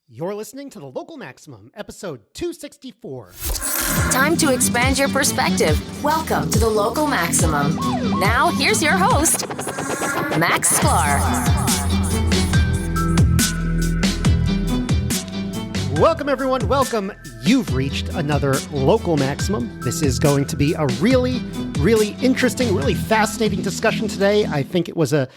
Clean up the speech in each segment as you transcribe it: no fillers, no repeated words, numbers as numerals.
You're listening to The Local Maximum, episode 264. Time to expand your perspective. Welcome to The Local Maximum. Now, here's your host, Max Sklar. Welcome, everyone. Welcome. You've reached another Local Maximum. This is going to be a really interesting, really fascinating discussion today. I think it was a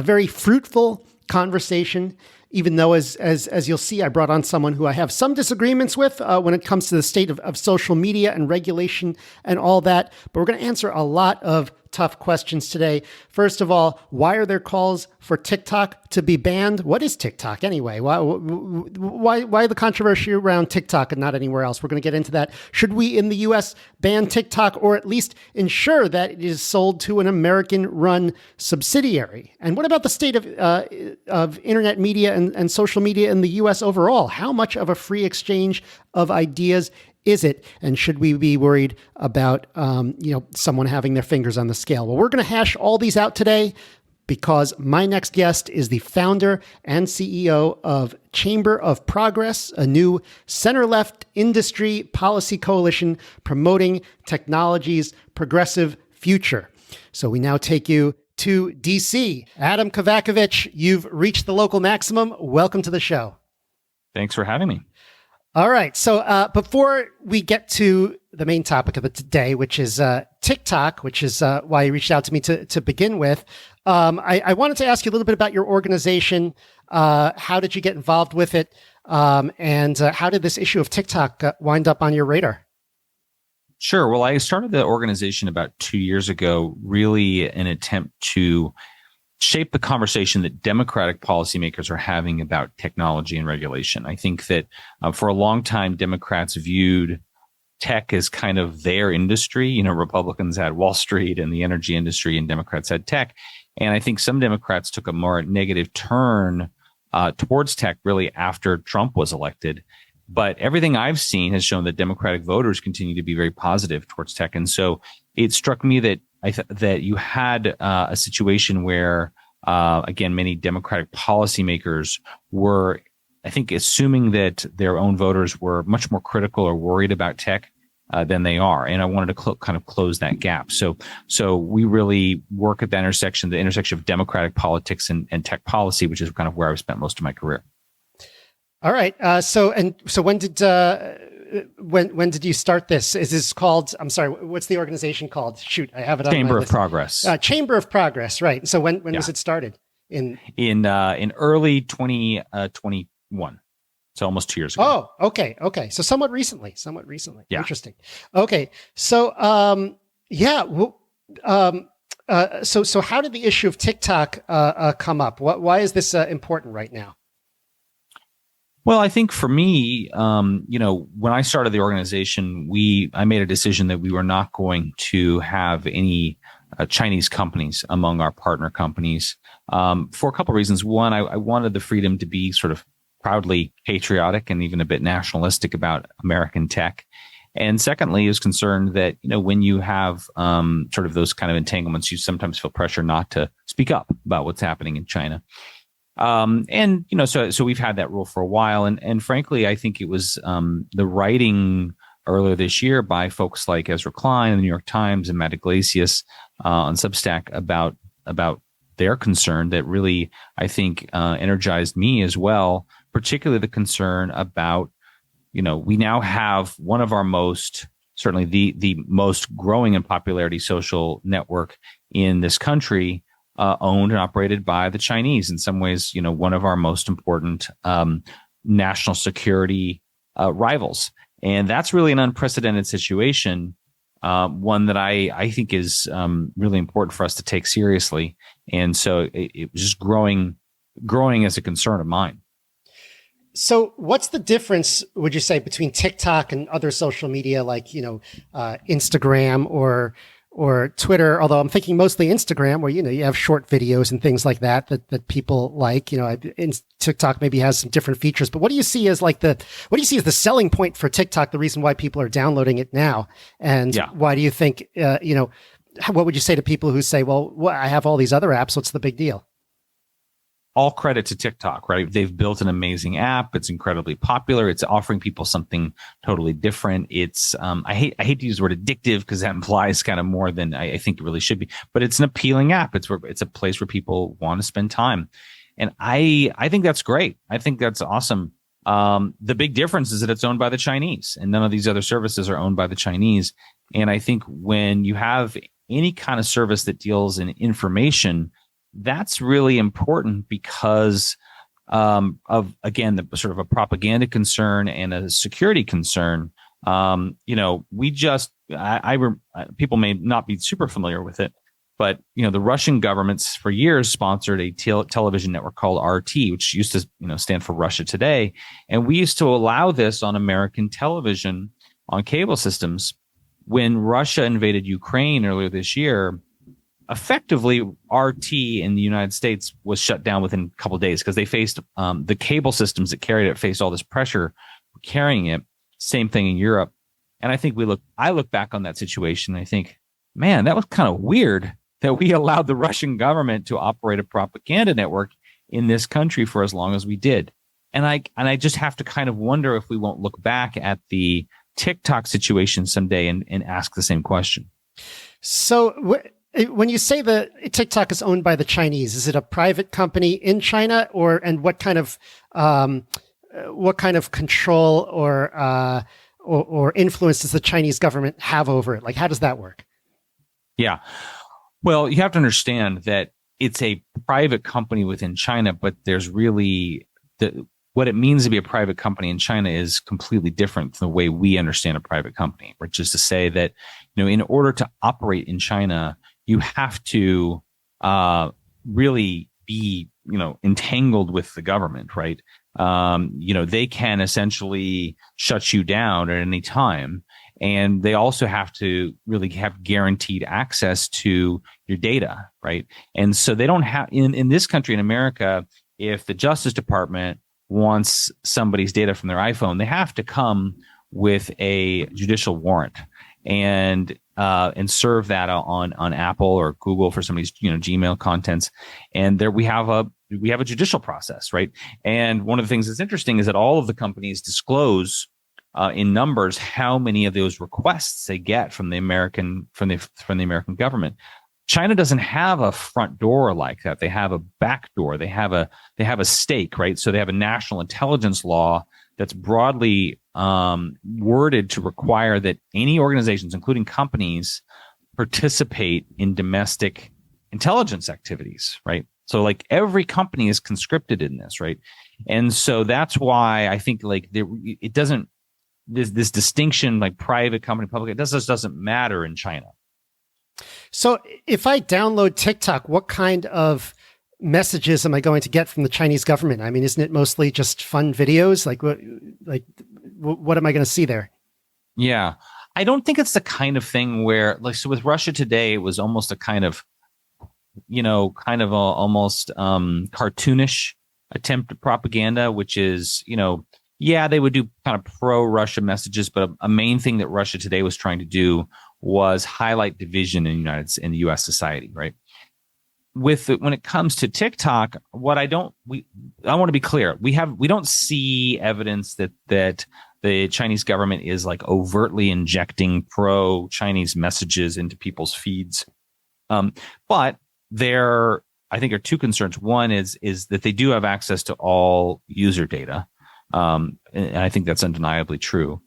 very fruitful conversation. Even though, as you'll see, I brought on someone who I have some disagreements with when it comes to the state of social media and regulation and all that. But we're going to answer a lot of tough questions today. First of all, why are there calls for TikTok to be banned? What is TikTok anyway? Why the controversy around TikTok and not anywhere else? We're going to get into that. Should we in the U.S. ban TikTok or at least ensure that it is sold to an American-run subsidiary? And what about the state of internet media and social media in the U.S. overall? How much of a free exchange of ideas is it? And should we be worried about, someone having their fingers on the scale? Well, we're going to hash all these out today because my next guest is the founder and CEO of Chamber of Progress, a new center-left industry policy coalition promoting technology's progressive future. So we now take you to DC. Adam Kovacevich, you've reached the Local Maximum. Welcome to the show. Thanks for having me. All right. So before we get to the main topic of the today, which is TikTok, which is why you reached out to me to begin with, I wanted to ask you a little bit about your organization. How did you get involved with it? And how did this issue of TikTok wind up on your radar? Sure. Well, I started the organization about 2 years ago, really an attempt to shape the conversation that Democratic policymakers are having about technology and regulation. I think that for a long time, Democrats viewed tech as kind of their industry. You know, Republicans had Wall Street and the energy industry, and Democrats had tech. And I think some Democrats took a more negative turn towards tech really after Trump was elected. But everything I've seen has shown that Democratic voters continue to be very positive towards tech. And so it struck me that that you had a situation where, again, many Democratic policymakers were, I think, assuming that their own voters were much more critical or worried about tech than they are. And I wanted to kind of close that gap. So we really work at that intersection, the intersection of democratic politics and tech policy, which is kind of where I've spent most of my career. All right. So when did you start this? Is this called, I'm sorry, what's the organization called? Shoot, I have it on my list. Chamber of Progress. Chamber of Progress, right. So when was it started? In early 2021. So almost 2 years ago. Oh, okay. So somewhat recently. Yeah. Interesting. Okay. So, so how did the issue of TikTok come up? Why is this important right now? Well, I think for me, when I started the organization, I made a decision that we were not going to have any Chinese companies among our partner companies for a couple of reasons. One, I wanted the freedom to be sort of proudly patriotic and even a bit nationalistic about American tech. And secondly, I was concerned that, when you have sort of those kind of entanglements, you sometimes feel pressure not to speak up about what's happening in China. So we've had that rule for a while. And frankly, I think it was the writing earlier this year by folks like Ezra Klein in the New York Times and Matt Iglesias on Substack about their concern that really, I think, energized me as well, particularly the concern about, we now have one of our certainly the most growing in popularity social network in this country, owned and operated by the Chinese. In some ways, one of our most important national security rivals. And that's really an unprecedented situation, one that I think is really important for us to take seriously. And so it was just growing as a concern of mine. So what's the difference, would you say, between TikTok and other social media like, Instagram or Twitter, although I'm thinking mostly Instagram, where, you have short videos and things like that people like, TikTok maybe has some different features, but what do you see as the selling point for TikTok, the reason why people are downloading it now? And why do you think, what would you say to people who say, well, I have all these other apps, what's the big deal? all credit to TikTok, right? They've built an amazing app. It's incredibly popular. It's offering people something totally different. It's I hate to use the word addictive because that implies kind of more than I think it really should be. But it's an appealing app. It's a place where people want to spend time, and I think that's great. I think that's awesome. The big difference is that it's owned by the Chinese, and none of these other services are owned by the Chinese. And I think when you have any kind of service that deals in information, that's really important because of, again, the sort of a propaganda concern and a security concern. People may not be super familiar with it, but the Russian governments for years sponsored a television network called RT, which used to stand for Russia Today, and we used to allow this on American television on cable systems. When Russia invaded Ukraine earlier this year, effectively RT in the United States was shut down within a couple of days because they faced the cable systems that carried it faced all this pressure for carrying it. Same thing in Europe. And I look back on that situation and I think, man, that was kind of weird that we allowed the Russian government to operate a propaganda network in this country for as long as we did. And I just have to kind of wonder if we won't look back at the TikTok situation someday and ask the same question. So when you say that TikTok is owned by the Chinese, is it a private company in China, and what kind of control or influence does the Chinese government have over it? Like, how does that work? Yeah. Well, you have to understand that it's a private company within China, but there's really what it means to be a private company in China is completely different from the way we understand a private company, which is to say that, in order to operate in China, you have to really be, entangled with the government, right? They can essentially shut you down at any time. And they also have to really have guaranteed access to your data, right? And so they don't have, in this country, in America, if the Justice Department wants somebody's data from their iPhone, they have to come with a judicial warrant and serve that on Apple or Google for somebody's Gmail contents. And there we have a judicial process, right? And one of the things that's interesting is that all of the companies disclose in numbers how many of those requests they get from the American government. China doesn't have a front door like that. They have a back door. They have a stake, right? So they have a national intelligence law that's broadly worded to require that any organizations, including companies, participate in domestic intelligence activities, right? So like every company is conscripted in this, right? And so that's why I think this distinction like private company, public, it just doesn't matter in China. So if I download TikTok, what kind of messages am I going to get from the Chinese government? I mean, isn't it mostly just fun videos? What am I going to see there? Yeah, I don't think it's the kind of thing where, like, so with Russia Today, it was almost a kind of, almost cartoonish attempt at propaganda, which is, they would do kind of pro-Russia messages, but a main thing that Russia Today was trying to do was highlight division in the U.S. society, right? When it comes to TikTok, I want to be clear. We don't see evidence that the Chinese government is like overtly injecting pro-Chinese messages into people's feeds. But I think are two concerns. One is that they do have access to all user data. And I think that's undeniably true.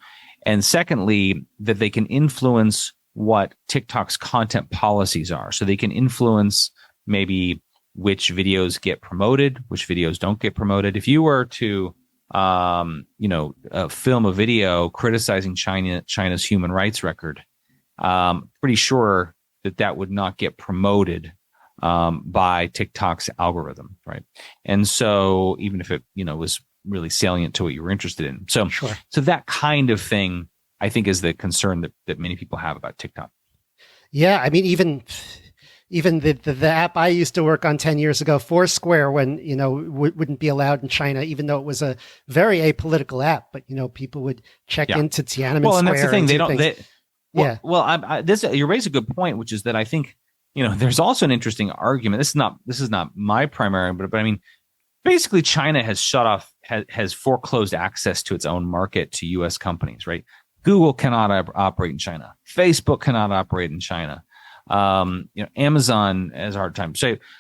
And secondly, that they can influence what TikTok's content policies are. So they can influence maybe which videos get promoted, which videos don't get promoted. If you were to, film a video criticizing China's human rights record, pretty sure that would not get promoted by TikTok's algorithm, right? And so even if it, was really salient to what you were interested in. So, sure. So that kind of thing, I think, is the concern that many people have about TikTok. Yeah, I mean, even the app I used to work on 10 years ago, Foursquare, when wouldn't be allowed in China, even though it was a very apolitical app. But people would check into Tiananmen Square. Well, and that's the thing; they don't. Yeah. Well, you raise a good point, which is that I think there's also an interesting argument. This is not my primary, but I mean, basically China has shut off, has foreclosed access to its own market to U.S. companies, right? Google cannot operate in China. Facebook cannot operate in China. Amazon has a hard time.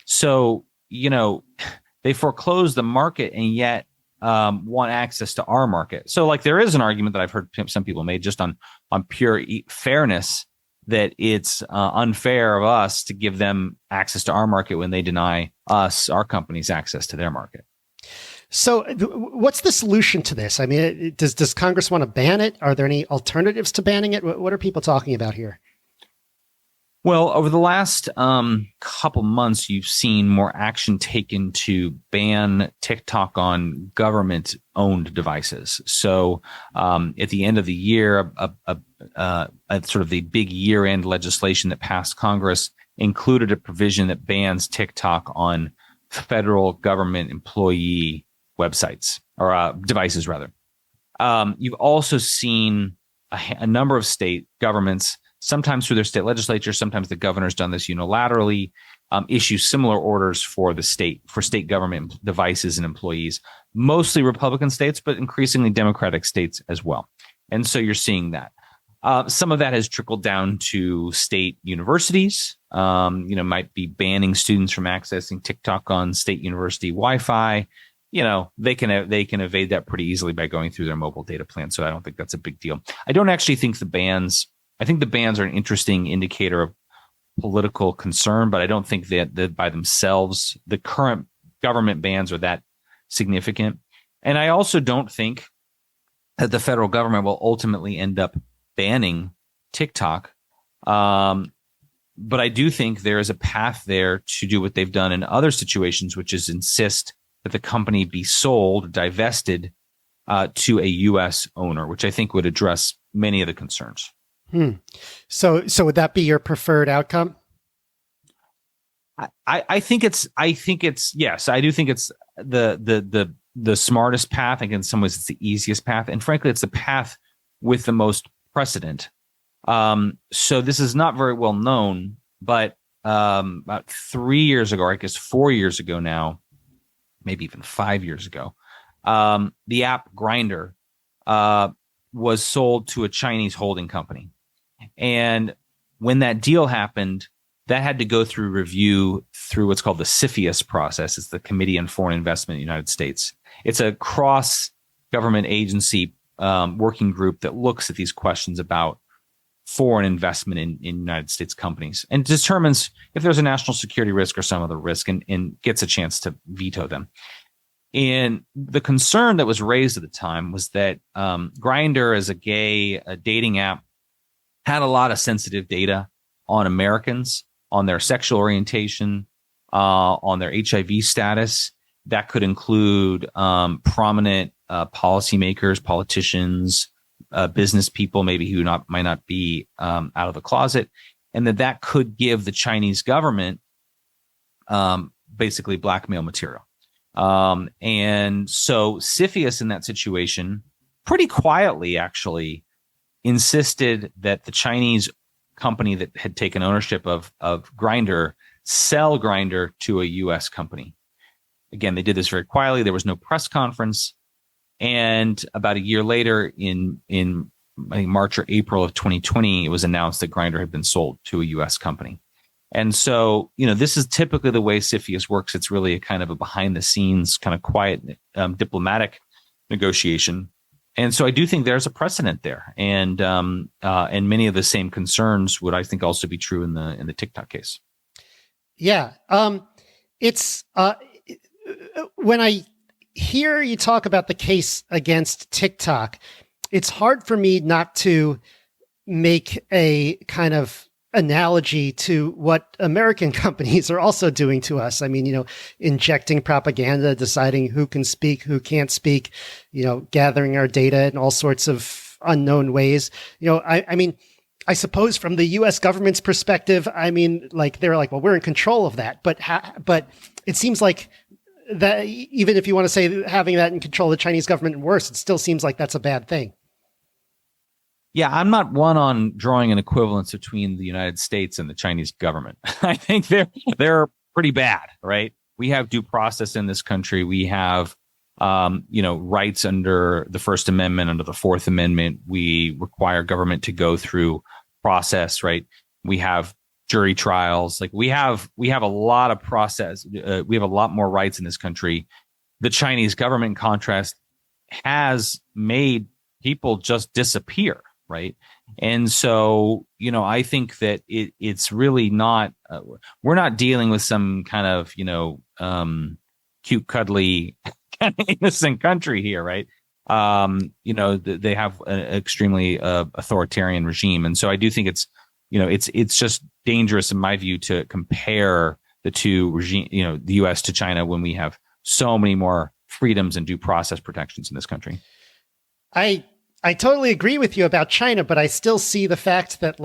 So they foreclosed the market and yet want access to our market. So like there is an argument that I've heard some people made just on pure fairness that it's unfair of us to give them access to our market when they deny us, our companies, access to their market. So what's the solution to this? I mean, does Congress want to ban it? Are there any alternatives to banning it? What are people talking about here? Well, over the last couple months, you've seen more action taken to ban TikTok on government-owned devices. So at the end of the year, sort of the big year-end legislation that passed Congress included a provision that bans TikTok on federal government employee websites or devices, rather. You've also seen a number of state governments, sometimes through their state legislature, sometimes the governor's done this unilaterally, issue similar orders for state government devices and employees, mostly Republican states, but increasingly Democratic states as well. And so you're seeing that. Some of that has trickled down to state universities, might be banning students from accessing TikTok on state university Wi-Fi. They can evade that pretty easily by going through their mobile data plan. So I don't think that's a big deal. I don't actually think the bans are an interesting indicator of political concern, but I don't think that by themselves, the current government bans are that significant. And I also don't think that the federal government will ultimately end up banning TikTok. But I do think there is a path there to do what they've done in other situations, which is insist that the company be sold, divested to a U.S. owner, which I think would address many of the concerns. So would that be your preferred outcome? I think it's yes. I do think it's the smartest path. I think in some ways it's the easiest path, and frankly, it's the path with the most precedent. So this is not very well known, but about 3 years ago, or I guess 4 years ago now, maybe even 5 years ago, the app Grindr was sold to a Chinese holding company. And when that deal happened, that had to go through review through what's called the CFIUS process. It's the Committee on Foreign Investment in the United States. It's a cross-government agency working group that looks at these questions about foreign investment in United States companies and determines if there's a national security risk or some other risk and gets a chance to veto them. And the concern that was raised at the time was that Grindr, as a dating app, had a lot of sensitive data on Americans, on their sexual orientation, on their HIV status. That could include prominent policymakers, politicians, business people, maybe who might not be out of the closet, and that could give the Chinese government basically blackmail material. And so CFIUS in that situation pretty quietly actually insisted that the Chinese company that had taken ownership of Grindr sell Grindr to a U.S. company. Again, they did this very quietly. There was no press conference. And about a year later, in I think March or April of 2020, it was announced that Grindr had been sold to a U.S. company. And so, this is typically the way CFIUS works. It's really a kind of a behind the scenes, kind of quiet diplomatic negotiation. And so I do think there's a precedent there. And many of the same concerns would, I think, also be true in the TikTok case. Yeah. It's when I hear you talk about the case against TikTok, it's hard for me not to make a kind of analogy to what American companies are also doing to us. I mean, injecting propaganda, deciding who can speak, who can't speak, gathering our data in all sorts of unknown ways. I mean, I suppose from the U.S. government's perspective, I mean, they're like, well, we're in control of that. But it seems like that even if you want to say having that in control of the Chinese government and worse, it still seems like that's a bad thing. Yeah, I'm not one on drawing an equivalence between the United States and the Chinese government. I think they're pretty bad, right? due process in this country. We have rights under the First Amendment, under the Fourth Amendment. We require government to go through process, right? We have jury trials. Like we have a lot of process. We have a lot more rights in this country. The Chinese government, in contrast, has made people just disappear, right? And so, I think that it's really not, we're not dealing with some kind of, cute, cuddly, kind of innocent country here, right? They have an extremely authoritarian regime. And so I do think it's just dangerous in my view to compare the two regime, the US to China when we have so many more freedoms and due process protections in this country. I totally agree with you about China, but I still see the fact that,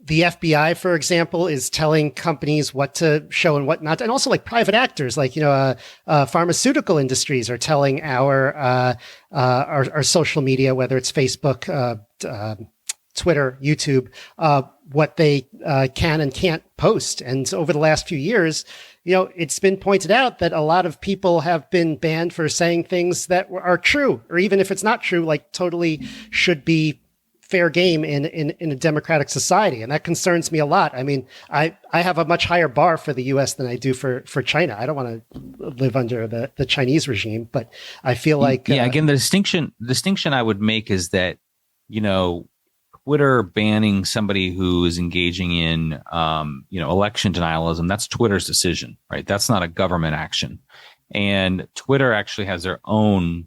the FBI, for example, is telling companies what to show and what not, and also private actors, pharmaceutical industries are telling our social media, whether it's Facebook, Twitter, YouTube, what they can and can't post. And over the last few years, it's been pointed out that a lot of people have been banned for saying things that are true, or even if it's not true, totally should be fair game in a democratic society. And that concerns me a lot. I mean, I have a much higher bar for the US than I do for China. I don't want to live under the Chinese regime, but I feel like... again, the distinction I would make is that, Twitter banning somebody who is engaging in, election denialism, that's Twitter's decision, right? That's not a government action. And Twitter actually has their own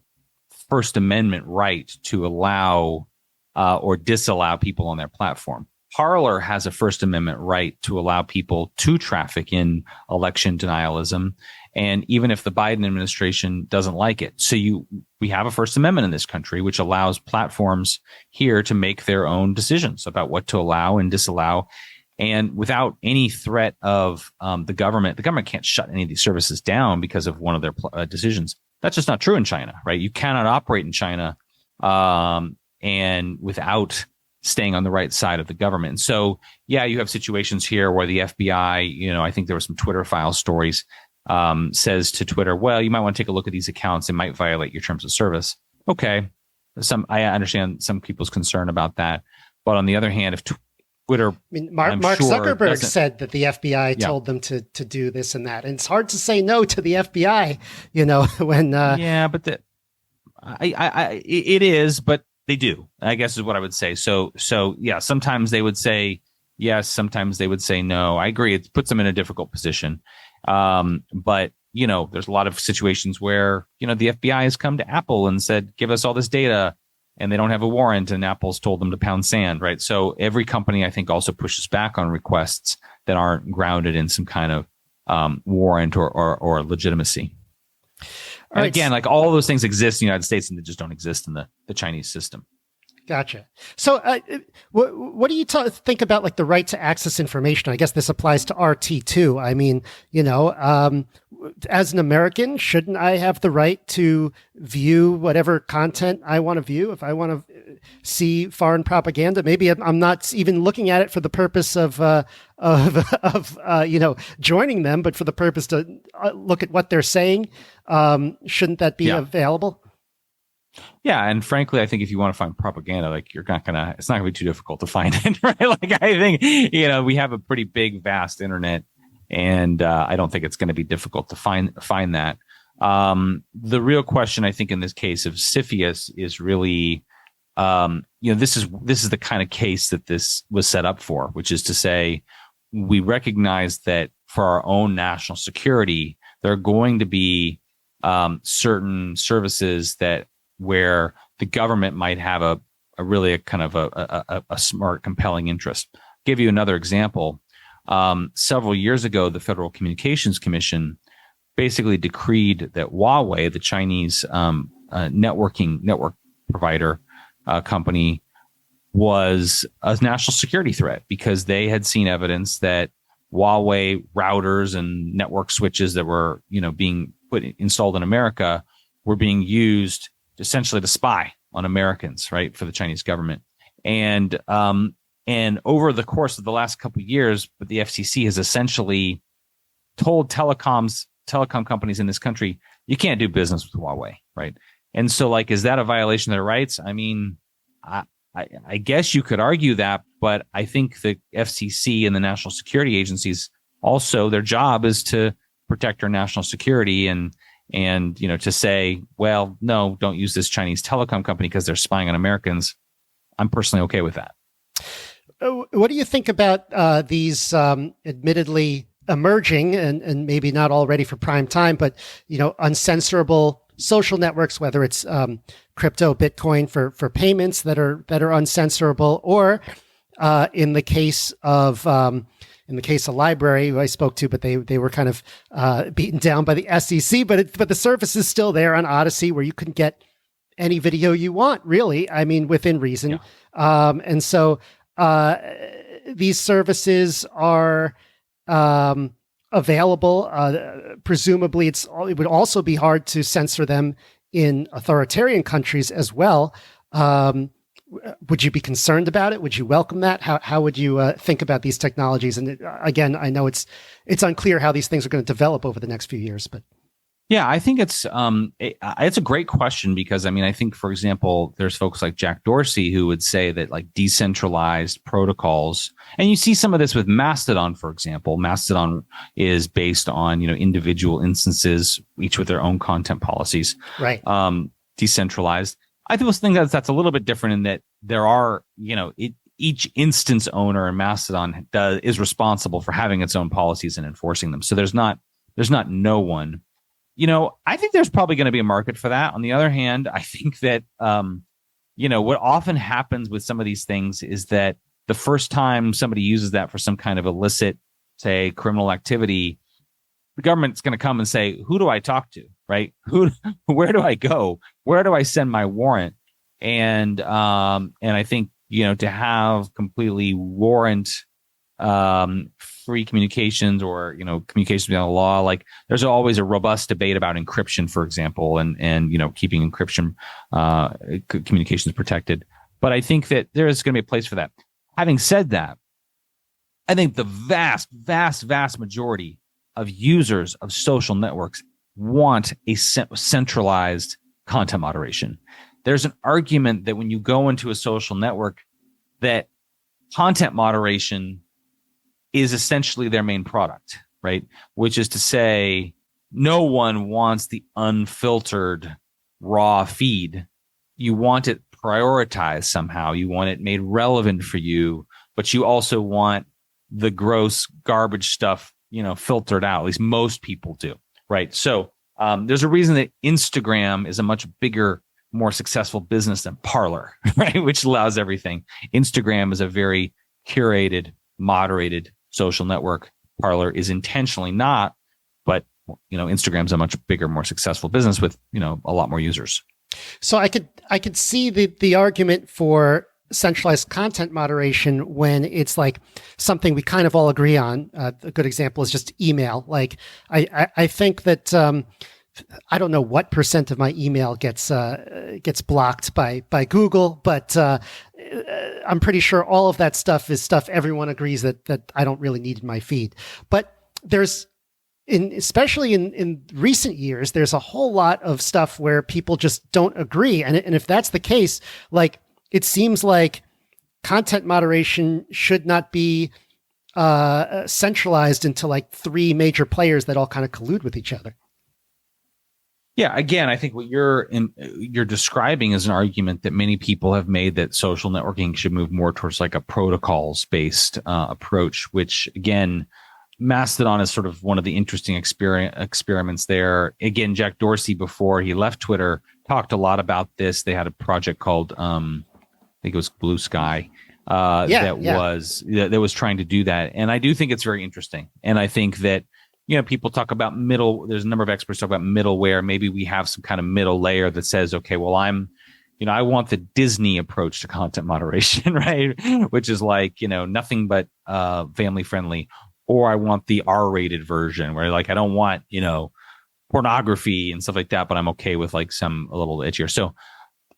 First Amendment right to allow or disallow people on their platform. Parler has a First Amendment right to allow people to traffic in election denialism. And even if the Biden administration doesn't like it. So we have a First Amendment in this country, which allows platforms here to make their own decisions about what to allow and disallow. And without any threat of the government can't shut any of these services down because of one of their decisions. That's just not true in China, right? You cannot operate in China and without staying on the right side of the government. And so, you have situations here where the FBI, I think there were some Twitter file stories, says to Twitter, well, you might want to take a look at these accounts. It might violate your terms of service. Okay. I understand some people's concern about that. But on the other hand, if Twitter, Mark Zuckerberg said that the FBI told them to do this and that. And it's hard to say no to the FBI, when, but it is, but they do, I guess is what I would say. So sometimes they would say yes, sometimes they would say no. I agree. It puts them in a difficult position. But there's a lot of situations where, the FBI has come to Apple and said, give us all this data, and they don't have a warrant, and Apple's told them to pound sand, right? So every company, I think, also pushes back on requests that aren't grounded in some kind of warrant or legitimacy. And again, all those things exist in the United States, and they just don't exist in the Chinese system. Gotcha. So what do you think about the right to access information? I guess this applies to RT too. I mean, as an American, shouldn't I have the right to view whatever content I want to view? If I want to see foreign propaganda, maybe I'm not even looking at it for the purpose of joining them, but for the purpose to look at what they're saying. Shouldn't that be available? Yeah, and frankly, I think if you want to find propaganda, it's not gonna be too difficult to find it, right? I think we have a pretty big, vast internet, and I don't think it's going to be difficult to find that. The real question, I think, in this case of CFIUS is really, this is the kind of case that this was set up for, which is to say, we recognize that for our own national security, there are going to be certain services where the government might have a smart, compelling interest. I'll give you another example. Several years ago, the Federal Communications Commission basically decreed that Huawei, the Chinese network provider company, was a national security threat because they had seen evidence that Huawei routers and network switches that were being installed in America were being used essentially to spy on Americans, right, for the Chinese government. And over the course of the last couple of years, the FCC has essentially told telecom companies in this country, you can't do business with Huawei, right? And so, like, is that a violation of their rights? I mean, I guess you could argue that, but I think the FCC and the national security agencies also, their job is to protect our national security and to say, well, no, don't use this Chinese telecom company because they're spying on Americans. I'm personally okay with that. What do you think about these admittedly emerging and maybe not all ready for prime time, but uncensorable social networks, whether it's crypto, Bitcoin for payments that are uncensorable, or in the case of Library, who I spoke to, but they were kind of beaten down by the SEC, but the service is still there on Odyssey, where you can get any video you want, really. I mean, within reason. Yeah. And so these services are available. Presumably, it would also be hard to censor them in authoritarian countries as well. Would you be concerned about it? Would you welcome that? How would you think about these technologies? And again, I know it's unclear how these things are going to develop over the next few years, but. Yeah, I think it's a great question because, I mean, I think, for example, there's folks like Jack Dorsey who would say that, like, decentralized protocols, and you see some of this with Mastodon, for example. Mastodon is based on, individual instances, each with their own content policies. Right. Decentralized. I think that's a little bit different in that there are, each instance owner in Mastodon is responsible for having its own policies and enforcing them. So there's not no one. I think there's probably going to be a market for that. On the other hand, I think that, what often happens with some of these things is that the first time somebody uses that for some kind of illicit, say, criminal activity, the government's going to come and say, who do I talk to, right? Where do I go? Where do I send my warrant? And I think, to have completely warrant free communications or communications beyond the law, like, there's always a robust debate about encryption, for example, and keeping encryption communications protected. But I think that there is going to be a place for that. Having said that, I think the vast majority of users of social networks want a centralized content moderation. There's an argument that when you go into a social network, that content moderation is essentially their main product, right? Which is to say, no one wants the unfiltered raw feed. You want it prioritized somehow. You want it made relevant for you, but you also want the gross garbage stuff, filtered out. At least most people do, right? So there's a reason that Instagram is a much bigger, more successful business than Parler, right? Which allows everything. Instagram is a very curated, moderated social network. Parler is intentionally not, but Instagram's a much bigger, more successful business with a lot more users. So I could see the argument for centralized content moderation when it's like something we kind of all agree on. A good example is just email. Like I think that I don't know what % of my email gets blocked by Google, but I'm pretty sure all of that stuff is stuff everyone agrees that I don't really need in my feed. But there's, especially in recent years, there's a whole lot of stuff where people just don't agree. And if that's the case, like, it seems like content moderation should not be centralized into like 3 major players that all kind of collude with each other. Yeah, again, I think what you're describing is an argument that many people have made, that social networking should move more towards like a protocols-based approach, which, again, Mastodon is sort of one of the interesting experiments there. Again, Jack Dorsey, before he left Twitter, talked a lot about this. They had a project called, I think it was Blue Sky, that was trying to do that. And I do think it's very interesting. And I think that, people talk about there's a number of experts talk about middleware. Maybe we have some kind of middle layer that says, okay, well, I want the Disney approach to content moderation, right? Which is like, nothing but family friendly. Or I want the R-rated version where, like, I don't want, pornography and stuff like that, but I'm okay with like a little edgier. So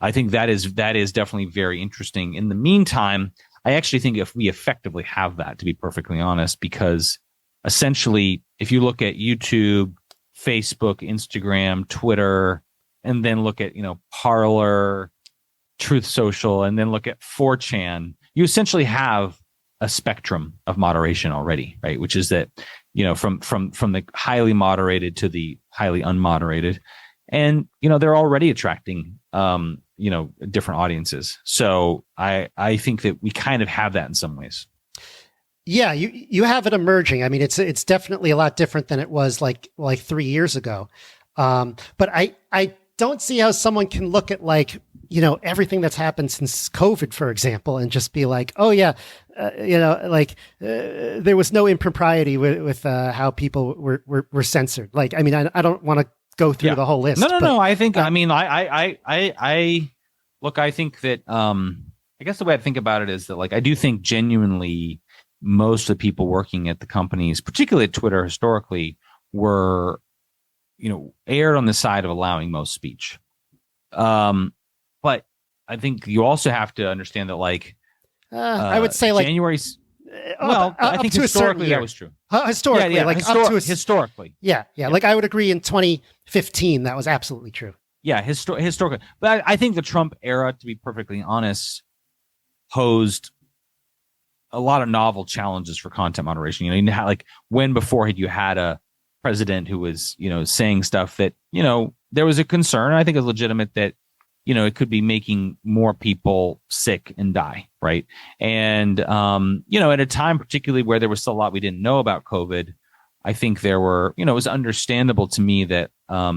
I think that is definitely very interesting. In the meantime, I actually think if we effectively have that, to be perfectly honest, because essentially, if you look at YouTube, Facebook, Instagram, Twitter, and then look at, Parler, Truth Social, and then look at 4chan, you essentially have a spectrum of moderation already, right? Which is that, from the highly moderated to the highly unmoderated, and they're already attracting different audiences. So I think that we kind of have that in some ways. Yeah, you have it emerging. I mean, it's definitely a lot different than it was like 3 years ago. But I don't see how someone can look at everything that's happened since COVID, for example, and just be like, oh yeah, there was no impropriety with how people were censored. Like, I mean, I don't want to go through the whole list. No. I think, I think that, I guess the way I think about it is that, I do think genuinely most of the people working at the companies, particularly at Twitter historically, were, erred on the side of allowing most speech. But I think you also have to understand that, I would say January. I think historically that was true. Historically, historically. Yeah. I would agree in 2015 that was absolutely true. Yeah, historically. But I think the Trump era, to be perfectly honest, posed a lot of novel challenges for content moderation. When before had you had a president who was, saying stuff that, there was a concern, I think it's legitimate, that, it could be making more people sick and die, right? And, at a time particularly where there was still a lot we didn't know about COVID, I think there were, it was understandable to me that a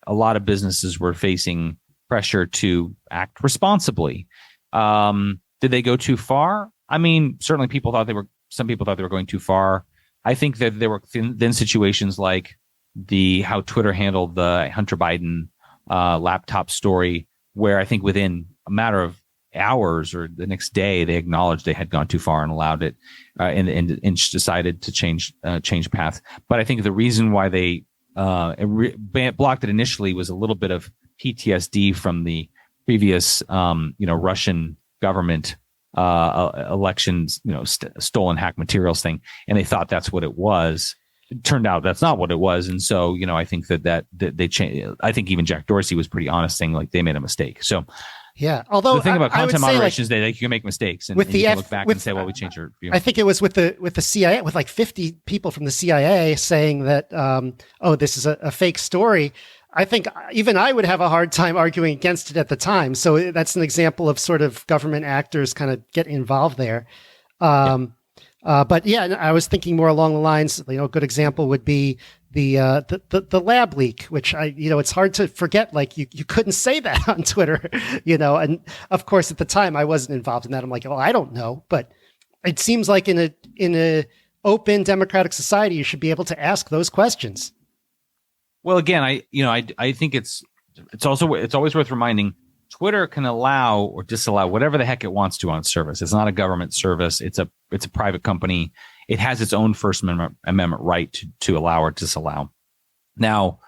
lot of businesses were facing pressure to act responsibly. Did they go too far? I mean, certainly some people thought they were going too far. I think that there were then situations like how Twitter handled the Hunter Biden laptop story, where I think within a matter of hours or the next day, they acknowledged they had gone too far and allowed it, and decided to change path. But I think the reason why they blocked it initially was a little bit of PTSD from the previous, Russian government elections, stolen hack materials thing, and they thought that's what it was. It turned out that's not what it was, and so I think that they changed. I think even Jack Dorsey was pretty honest, saying they made a mistake. So yeah, although the thing about content moderation is that you can make mistakes, and, with and you can look back and say, well, we changed our view. I think it was with the CIA, with 50 people from the CIA saying that this is a fake story. I think even I would have a hard time arguing against it at the time. So that's an example of sort of government actors kind of get involved there. But yeah, I was thinking more along the lines, a good example would be the lab leak, which it's hard to forget. You couldn't say that on Twitter, and of course at the time I wasn't involved in that. I'm like, well, I don't know, but it seems like in a open democratic society, you should be able to ask those questions. Well, again, I think it's always worth reminding, Twitter can allow or disallow whatever the heck it wants to on its service. It's not a government service. It's a private company. It has its own First Amendment right to allow or disallow. Now,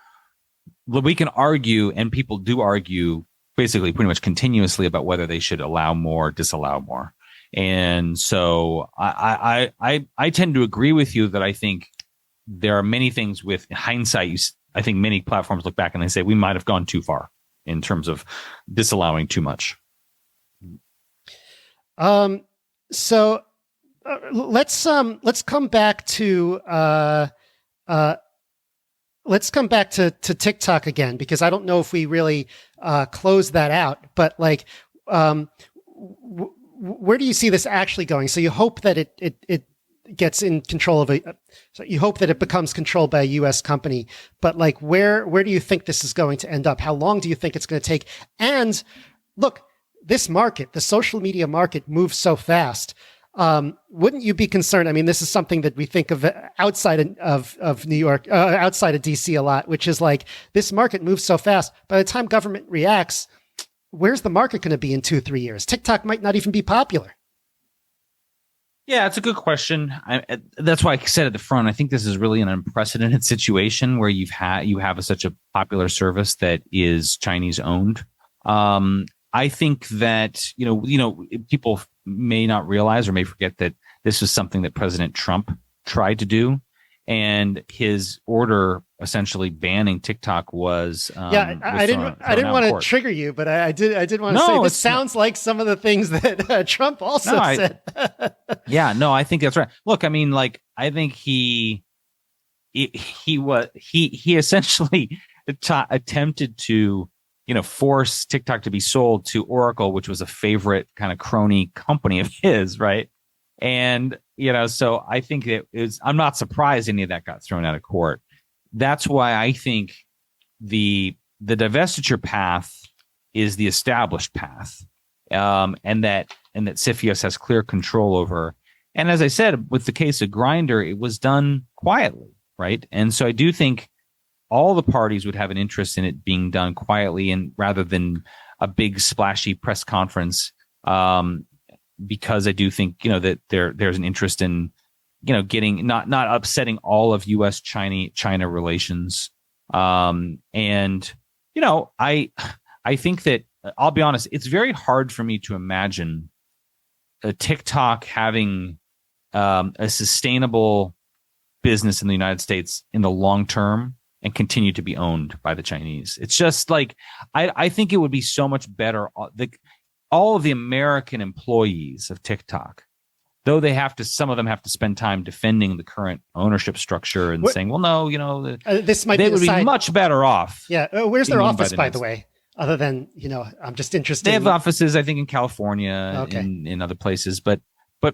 we can argue, and people do argue basically pretty much continuously, about whether they should allow more, disallow more. And so I tend to agree with you that I think there are many things with hindsight. I think many platforms look back and they say we might have gone too far in terms of disallowing too much. So let's come back to TikTok again, because I don't know if we really close that out. But where do you see this actually going? So you hope that it gets in control of so you hope that it becomes controlled by a U.S. company, but where do you think this is going to end up? How long do you think it's going to take? And look, this market, the social media market, moves so fast. Wouldn't you be concerned? I mean, this is something that we think of outside of New York, outside of DC a lot, which is this market moves so fast. By the time government reacts, where's the market going to be in 2-3 years? TikTok might not even be popular. Yeah, it's a good question. That's why I said at the front, I think this is really an unprecedented situation where you have such a popular service that is Chinese owned. I think that people may not realize or may forget that this was something that President Trump tried to do, and his order essentially banning TikTok was I didn't want to trigger you, but I did want to say this sounds like some of the things that Trump also said. I think that's right. Look, I mean, like, I think he essentially attempted to, force TikTok to be sold to Oracle, which was a favorite kind of crony company of his, right? And, so I think I'm not surprised any of that got thrown out of court. That's why I think the divestiture path is the established path, and that CFIUS has clear control over. And as I said, with the case of Grindr, it was done quietly, right? And so I do think all the parties would have an interest in it being done quietly and rather than a big splashy press conference, because I do think that there's an interest in getting not upsetting all of U.S. China relations, and I think that, I'll be honest, it's very hard for me to imagine a TikTok having a sustainable business in the United States in the long term and continue to be owned by the Chinese. It's just like, I think it would be so much better. All of the American employees of TikTok, though some of them have to spend time defending the current ownership structure and saying, well, no, this might they would be much better off. Yeah. Where's their office, by the way? Other than, I'm just interested. They have offices, I think, in California, in other places. But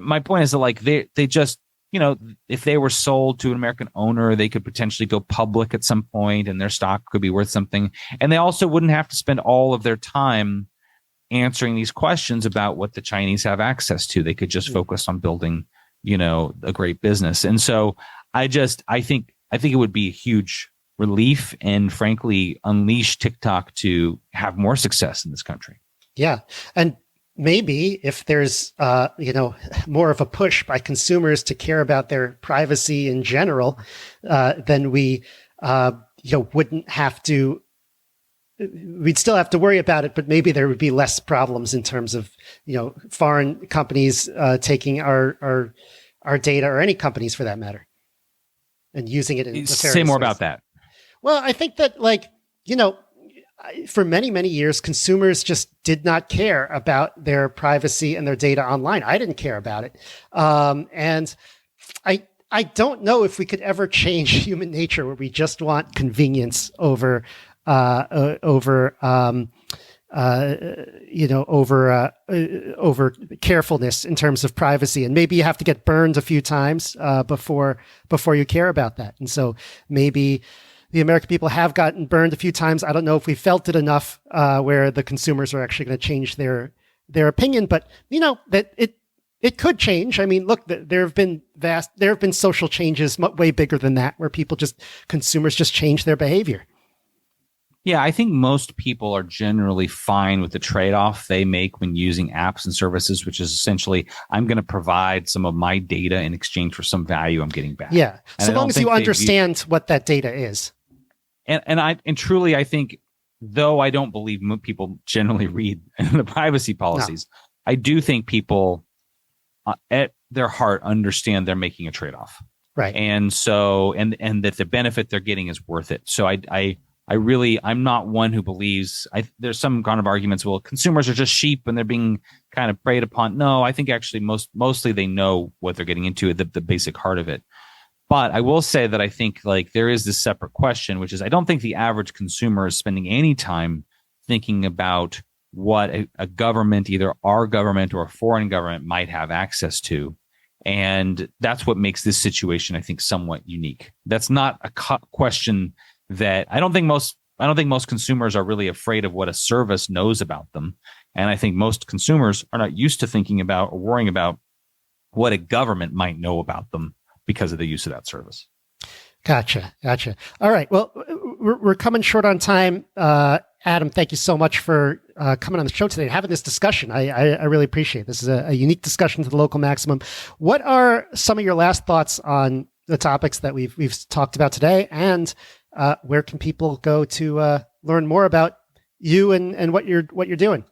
my point is that, like, they just, if they were sold to an American owner, they could potentially go public at some point and their stock could be worth something. And they also wouldn't have to spend all of their time answering these questions about what the Chinese have access to. They could just focus on building, a great business. And so I think it would be a huge relief and, frankly, unleash TikTok to have more success in this country. Yeah. And maybe if there's, more of a push by consumers to care about their privacy in general, then we, wouldn't have to, we'd still have to worry about it, but maybe there would be less problems in terms of, foreign companies taking our data, or any companies for that matter, and using it in nefarious ways. Say more about that. Well, I think that, for many, many years, consumers just did not care about their privacy and their data online. I didn't care about it. And I don't know if we could ever change human nature where we just want convenience over carefulness in terms of privacy. And maybe you have to get burned a few times before you care about that. And so maybe the American people have gotten burned a few times. I don't know if we felt it enough where the consumers are actually going to change their opinion, but that it could change. I mean, look, there have been social changes way bigger than that, where consumers just change their behavior. Yeah, I think most people are generally fine with the trade-off they make when using apps and services, which is essentially, I'm going to provide some of my data in exchange for some value I'm getting back. Yeah, so long as you understand what that data is. And truly, I think, though I don't believe people generally read the privacy policies, I do think people at their heart understand they're making a trade-off. Right. And so, and that the benefit they're getting is worth it. So I'm not one who believes, there's some kind of arguments, well, consumers are just sheep and they're being kind of preyed upon. No, I think actually mostly they know what they're getting into, the basic heart of it. But I will say that I think, like, there is this separate question, which is, I don't think the average consumer is spending any time thinking about what a government, either our government or a foreign government, might have access to. And that's what makes this situation, I think, somewhat unique. That's not a question that I don't think most consumers are really afraid of what a service knows about them. And I think most consumers are not used to thinking about or worrying about what a government might know about them because of the use of that service. Gotcha. All right. Well, we're coming short on time. Adam, thank you so much for coming on the show today and having this discussion. I really appreciate it. This is a unique discussion to the Local Maximum. What are some of your last thoughts on the topics that we've talked about today, and where can people go to learn more about you and what you're doing?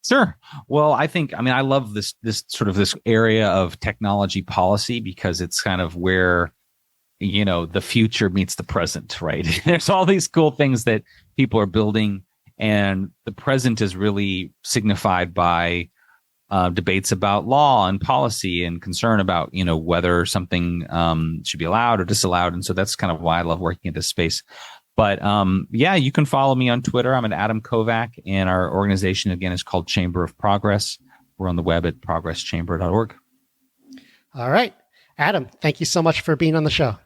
Sure. Well, I love this area of technology policy, because it's kind of where the future meets the present, right? There's all these cool things that people are building, and the present is really signified by debates about law and policy and concern about, whether something should be allowed or disallowed. And so that's kind of why I love working in this space. But you can follow me on Twitter. I'm at Adam Kovacevich, and our organization, again, is called Chamber of Progress. We're on the web at progresschamber.org. All right. Adam, thank you so much for being on the show.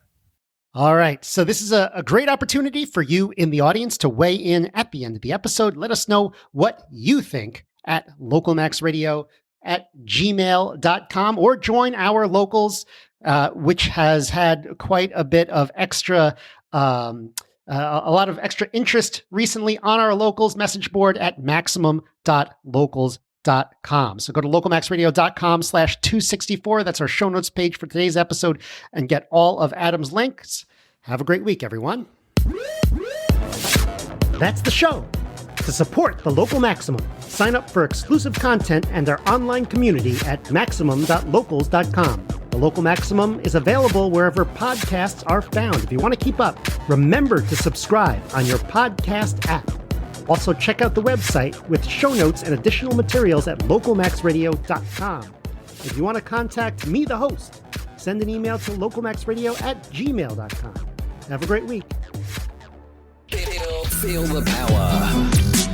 All right. So this is a great opportunity for you in the audience to weigh in at the end of the episode. Let us know what you think at localmaxradio@gmail.com, or join our locals, which has had quite a bit of extra, a lot of extra interest recently on our locals message board at maximum.locals.com. So go to localmaxradio.com/264. That's our show notes page for today's episode, and get all of Adam's links. Have a great week, everyone. That's the show. To support the Local Maximum, sign up for exclusive content and our online community at maximum.locals.com. The Local Maximum is available wherever podcasts are found. If you want to keep up, remember to subscribe on your podcast app. Also, check out the website with show notes and additional materials at localmaxradio.com. If you want to contact me, the host, send an email to localmaxradio@gmail.com. Have a great week. Feel the power.